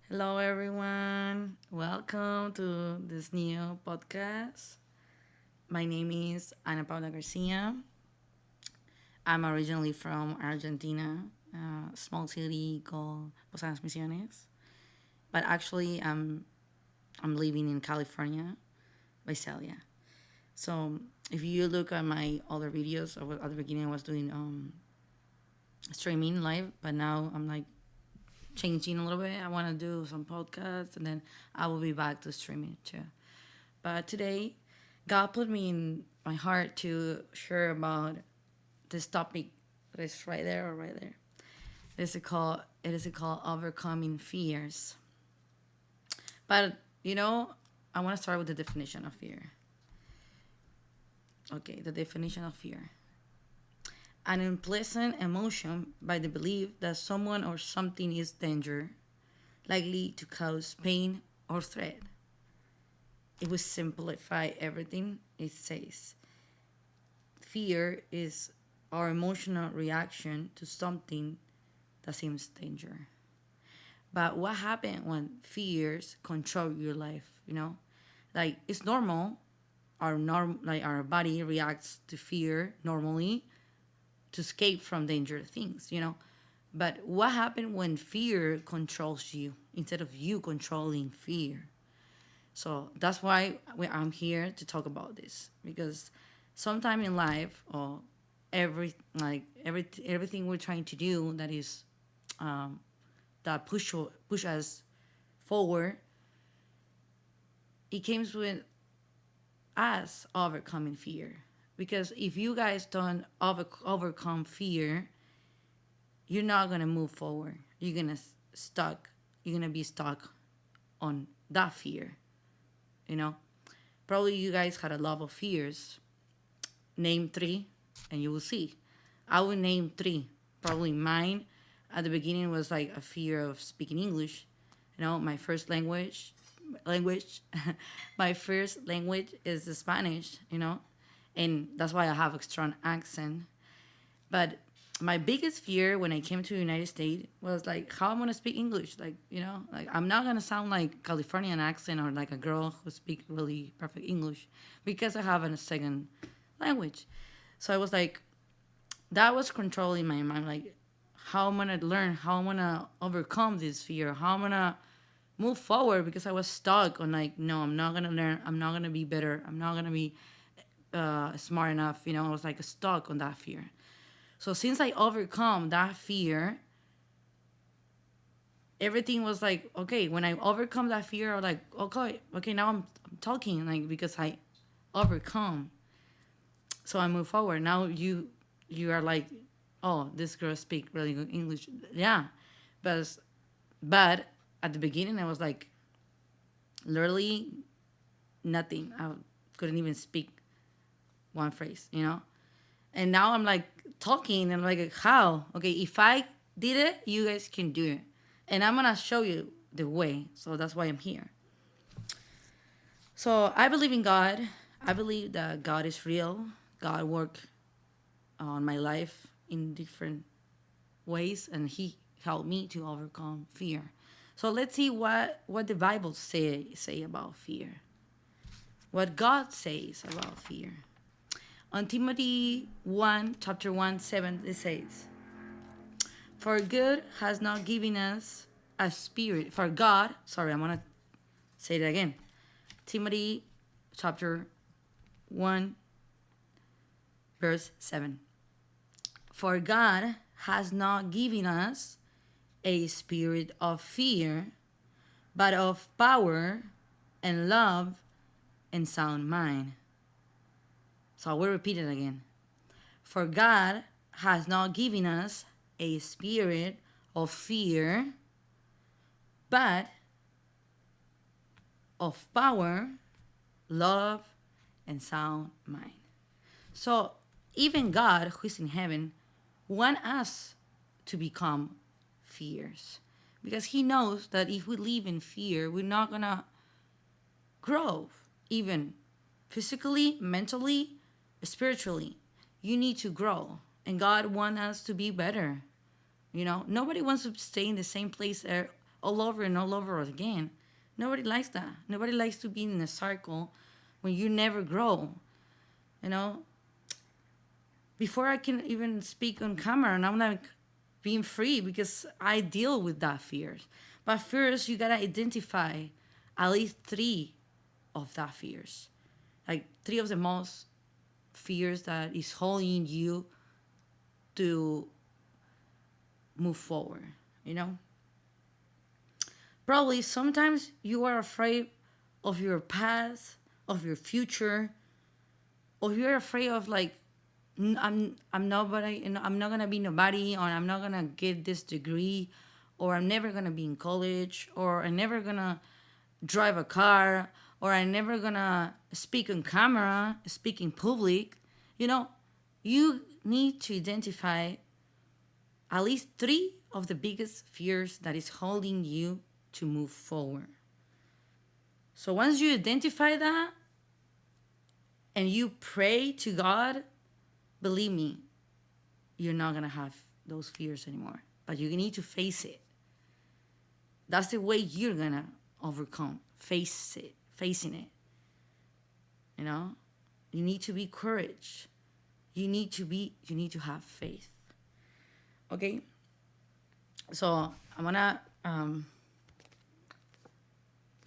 Hello, everyone. Welcome to this new podcast. My name is Ana Paula Garcia. I'm originally from Argentina, a small city called Posadas Misiones. But actually, I'm living in California, Visalia. So if you look at my other videos, at the beginning I was doing streaming live, but now I'm like changing a little bit. I want to do some podcasts, and then I will be back to streaming too. But today, God put me in my heart to share about this topic that is right there or right there. It is called overcoming fears. But I want to start with the definition of fear. Okay, the definition of fear: an unpleasant emotion by the belief that someone or something is danger, likely to cause pain or threat. It will simplify everything. It says fear is our emotional reaction to something that seems danger. But what happens when fears control your life? Like it's normal. Like our body reacts to fear normally to escape from dangerous things. But what happens when fear controls you instead of you controlling fear? So that's why I'm here to talk about this, because sometime in life, or everything we're trying to do that is um, that push us forward, it comes with us overcoming fear. Because if you guys don't overcome fear, you're not gonna move forward. You're gonna stuck. You're gonna be stuck on that fear. You know, probably you guys had a lot of fears. Name three, and you will see. I will name three. Probably mine at the beginning was like a fear of speaking English. My first language, my first language is the Spanish. And that's why I have a strong accent. But my biggest fear when I came to the United States was like how I'm gonna speak English. Like I'm not gonna sound like Californian accent or like a girl who speaks really perfect English because I have a second language. So I was like, that was controlling my mind. Like, how I'm gonna learn, how I'm gonna overcome this fear, how I'm gonna move forward, because I was stuck on like, no, I'm not gonna learn, I'm not gonna be better, I'm not gonna be smart enough. I was like stuck on that fear. So since I overcome that fear, everything was like okay. When I overcome that fear, I was like okay. Now I'm talking like because I overcome. So I move forward. Now you are like, oh, this girl speak really good English. Yeah, but at the beginning I was like literally nothing. I couldn't even speak one phrase. And now I'm like talking and I'm like, how? Okay, if I did it, you guys can do it. And I'm gonna show you the way. So that's why I'm here. So I believe in God. I believe that God is real. God worked on my life in different ways, and He helped me to overcome fear. So let's see what the Bible say about fear. What God says about fear. On Timothy 1, chapter 1, 7, it says, for God has not given us a spirit. For God, sorry, I'm going to say it again. Timothy chapter 1, verse 7. For God has not given us a spirit of fear, but of power and love and sound mind. So I will repeat it again. For God has not given us a spirit of fear, but of power, love, and sound mind. So even God, who is in heaven, wants us to become fears. Because He knows that if we live in fear, we're not going to grow, even physically, mentally, spiritually. You need to grow. And God wants us to be better. Nobody wants to stay in the same place all over and all over again. Nobody likes that. Nobody likes to be in a circle when you never grow. You know, before I can even speak on camera, and I'm like being free because I deal with that fears. But first, you gotta identify at least three of that fears, like three of the most fears that is holding you to move forward. You know, probably sometimes you are afraid of your past, of your future, or you're afraid of like I'm nobody, you know, I'm not gonna be nobody, or I'm not gonna get this degree, or I'm never gonna be in college, or I'm never gonna drive a car, or I'm never gonna speak on camera, speak in public. You know, you need to identify at least three of the biggest fears that is holding you to move forward. So once you identify that and you pray to God, believe me, you're not going to have those fears anymore. But you need to face it. That's the way you're going to overcome. Face it, facing it. You know? You need to be courage. You need to have faith. Okay? So I'm going to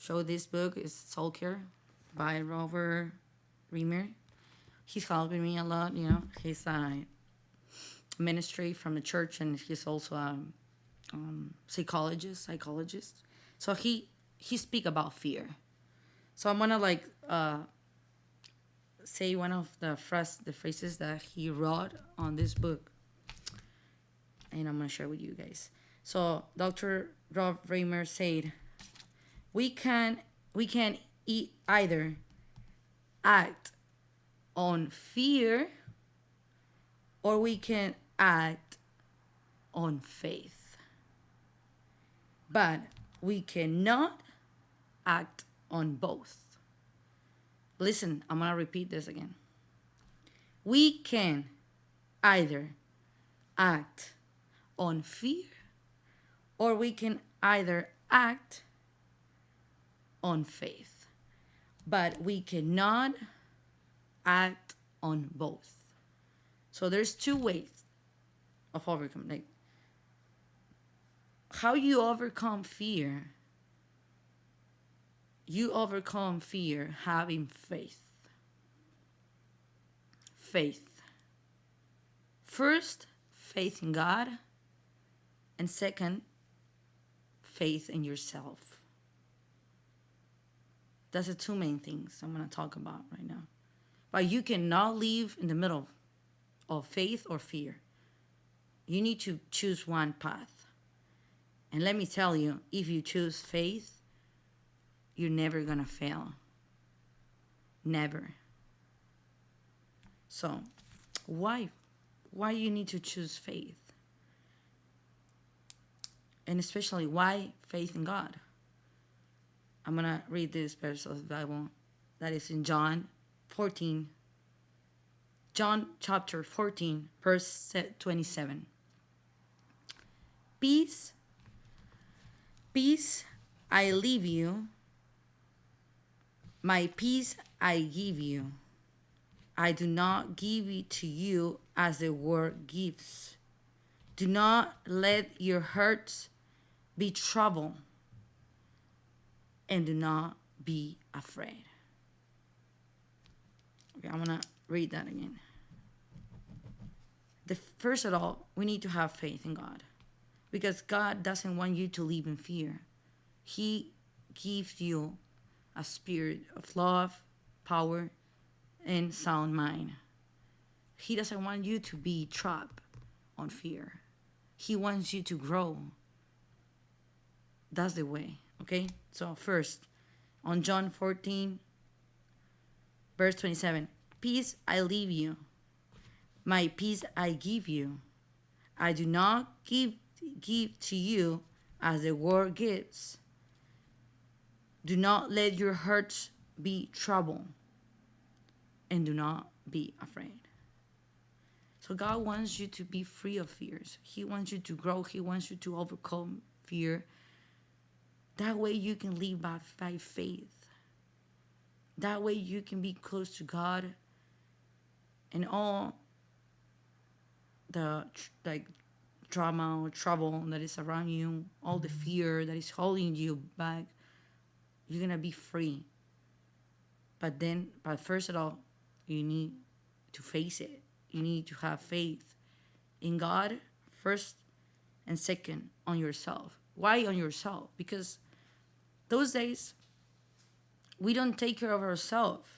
show this book. It's Soul Care by Robert Reamer. He's helping me a lot, you know. He's a ministry from the church, and he's also a psychologist. So he speak about fear. So I'm gonna like say one of the phrases that he wrote on this book, and I'm gonna share with you guys. So Dr. Rob Raymer said, "We can either act on fear, or we can act on faith. But we cannot act on both." Listen, I'm going to repeat this again. We can either act on fear, or we can either act on faith. But we cannot act on both. So there's two ways of overcome. Like how you overcome fear. You overcome fear having faith. Faith. First, faith in God. And second, faith in yourself. That's the two main things I'm going to talk about right now. But you cannot live in the middle of faith or fear. You need to choose one path. And let me tell you, if you choose faith, you're never going to fail. Never. So, why? Why you need to choose faith? And especially, why faith in God? I'm going to read this verse of the Bible that is in John 14. John chapter 14, verse 27. Peace I leave you, my peace I give you. I do not give it to you as the world gives. Do not let your hearts be troubled, and do not be afraid. Okay, I'm going to read that again. First of all, we need to have faith in God, because God doesn't want you to live in fear. He gives you a spirit of love, power, and sound mind. He doesn't want you to be trapped on fear. He wants you to grow. That's the way, okay? So first, on John 14, verse 27, peace I leave you, my peace I give you. I do not give to you as the world gives. Do not let your hearts be troubled, and do not be afraid. So God wants you to be free of fears. He wants you to grow. He wants you to overcome fear. That way you can live by faith. That way you can be close to God, and all the like drama or trouble that is around you, all the fear that is holding you back, you're gonna be free. But first of all, you need to face it. You need to have faith in God first, and second on yourself. Why on yourself? Because those days we don't take care of ourselves.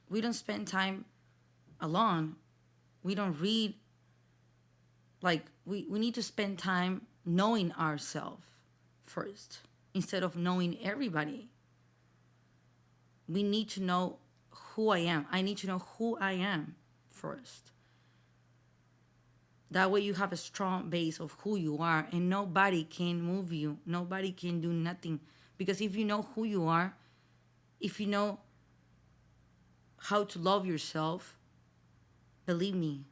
We don't spend time alone. We don't read. Like we need to spend time knowing ourselves first instead of knowing everybody. We need to know who I am. I need to know who I am first. That way you have a strong base of who you are, and nobody can move you. Nobody can do nothing. Because if you know who you are, if you know how to love yourself, believe me,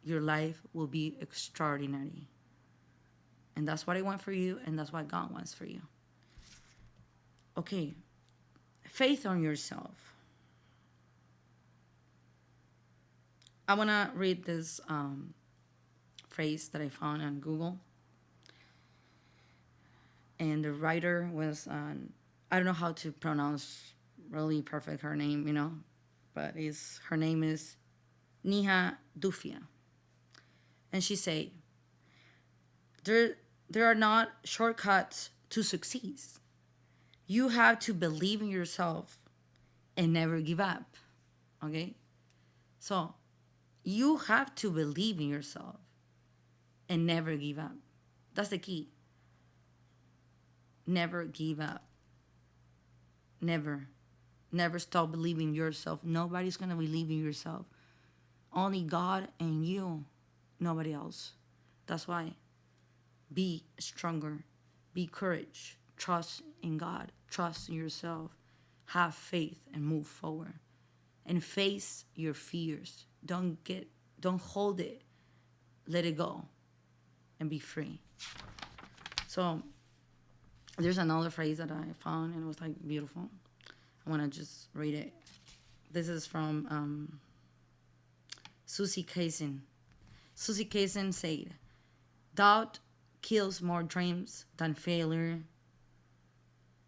your life will be extraordinary. And that's what I want for you, and that's what God wants for you. Okay, faith on yourself. I want to read this phrase that I found on Google. And the writer was, I don't know how to pronounce really perfect her name, but her name is Niha Dufia. And she said, there are not shortcuts to succeed. You have to believe in yourself and never give up. Okay? So, you have to believe in yourself and never give up. That's the key. Never give up. Never. Never stop believing in yourself. Nobody's going to believe in yourself. Only God and you. Nobody else. That's why. Be stronger. Be courage. Trust in God. Trust in yourself. Have faith and move forward. And face your fears. Don't hold it. Let it go. And be free. So, there's another phrase that I found, and it was like beautiful. I want to just read it. This is from Susie Kaysen. Susie Kaysen said, "Doubt kills more dreams than failure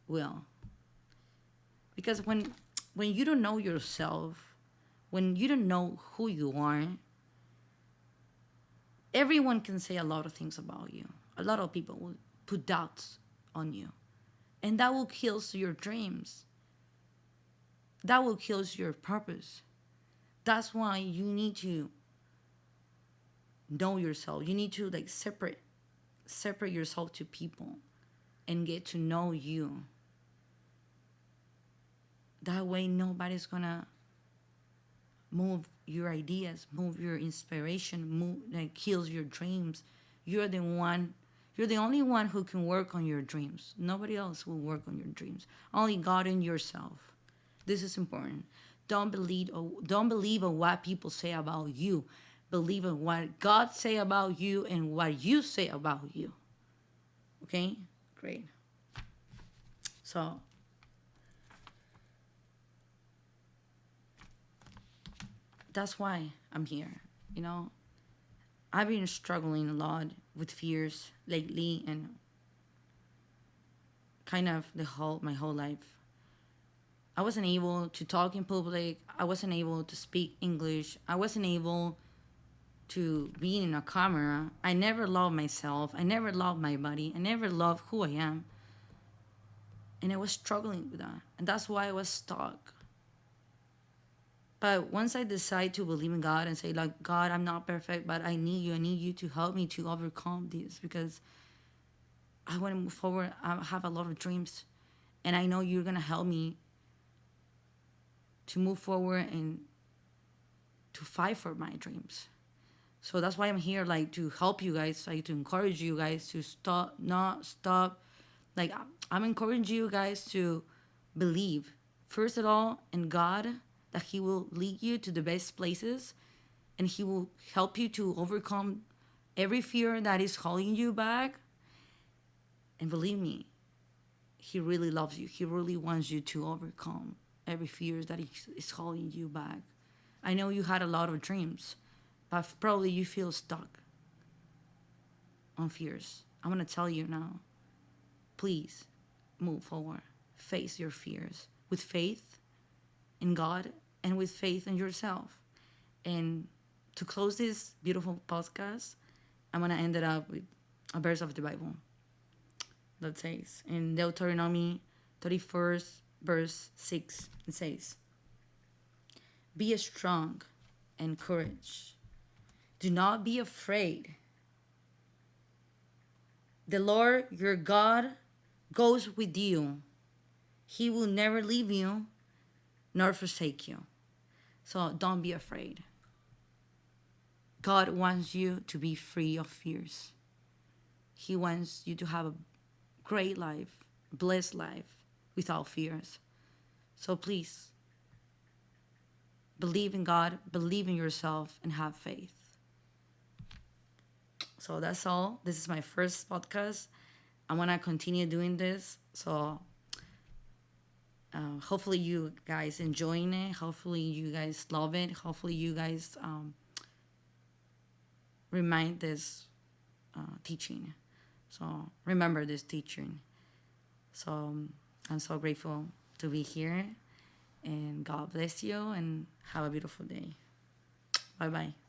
will." Because when you don't know yourself, when you don't know who you are, everyone can say a lot of things about you. A lot of people will put doubts on you. And that will kill your dreams. That will kill your purpose. That's why you need to know yourself. You need to separate yourself to people and get to know you. That way nobody's gonna move your ideas, move your inspiration, kills your dreams. You're the only one who can work on your dreams. Nobody else will work on your dreams. Only God and yourself. This is important. Don't believe on what people say about you. Believe in what God say about you and what you say about you. Okay? Great. So, that's why I'm here. I've been struggling a lot with fears lately, and kind of my whole life. I wasn't able to talk in public. I wasn't able to speak English. I wasn't able to be in a camera. I never loved myself. I never loved my body. I never loved who I am. And I was struggling with that. And that's why I was stuck. But once I decide to believe in God and say, God, I'm not perfect, but I need you. I need you to help me to overcome this, because I want to move forward. I have a lot of dreams. And I know you're going to help me to move forward and to fight for my dreams. So that's why I'm here, to help you guys, to encourage you guys to not stop. I'm encouraging you guys to believe, first of all, in God, that He will lead you to the best places, and He will help you to overcome every fear that is holding you back. And believe me, he really loves you. He really wants you to overcome every fear that is holding you back. I know you had a lot of dreams, but probably you feel stuck on fears. I'm going to tell you now, please move forward. Face your fears with faith in God and with faith in yourself. And to close this beautiful podcast, I'm going to end it up with a verse of the Bible that says in Deuteronomy 31st, verse 6, it says, "Be strong and courage. Do not be afraid. The Lord your God goes with you. He will never leave you nor forsake you." So don't be afraid. God wants you to be free of fears. He wants you to have a great life, blessed life without fears. So please, believe in God, believe in yourself, and have faith. So that's all. This is my first podcast. I want to continue doing this. So hopefully you guys enjoying it. Hopefully you guys love it. Hopefully you guys remind this teaching. So remember this teaching. So I'm so grateful to be here. And God bless you and have a beautiful day. Bye-bye.